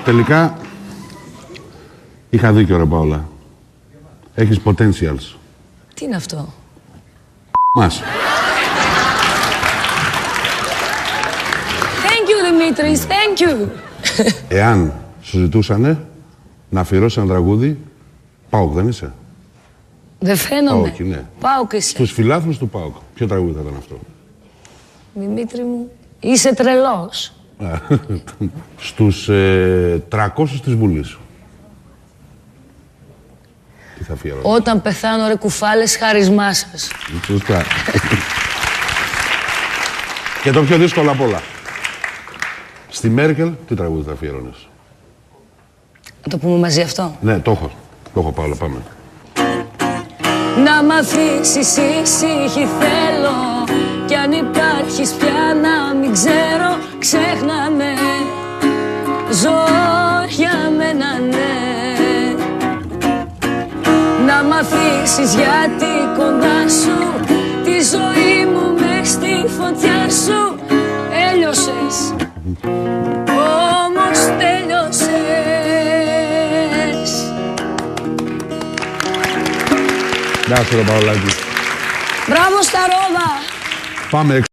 Τελικά, είχα δίκιο, ρε Παόλα. Έχεις potentials. Τι είναι αυτό? Μας. Thank you, Δημήτρης, thank you. Εάν σου ζητούσανε να αφιερώσεις ένα τραγούδι, ΠΑΟΚ δεν είσαι? Δεν φαίνομαι. Όχι, ναι. ΠΑΟΚ εσύ. Στους φιλάθλους του ΠΑΟΚ. Ποιο τραγούδι θα ήταν αυτό? Δημήτρη μου, είσαι τρελός. Στους 300 της Βουλής. Τι θα αφιερώσεις? Όταν πεθάνω, ρε κουφάλες, χάρισμά σας. Σωστά. Και το πιο δύσκολο απ' όλα. Στη Μέρκελ, τι τραγούδι θα αφιερώνεις? Να το πούμε μαζί αυτό. Ναι, το έχω. Το έχω, Παόλα, πάμε. Να μ' αφήσεις ήσυχη θέλω κι αν υπάρχεις πια να μην ξέρω, ξέχνα με, ζω για μένα, ναι. Να μ' αφήσεις γιατί κοντά σου τη ζωή μου μες στη φωτιά σου έλειωσες, όμως τέλειωσες. Γεια σου, ρε Παολάκη. Μπράβο στα ρόδα! Πάμε έξω.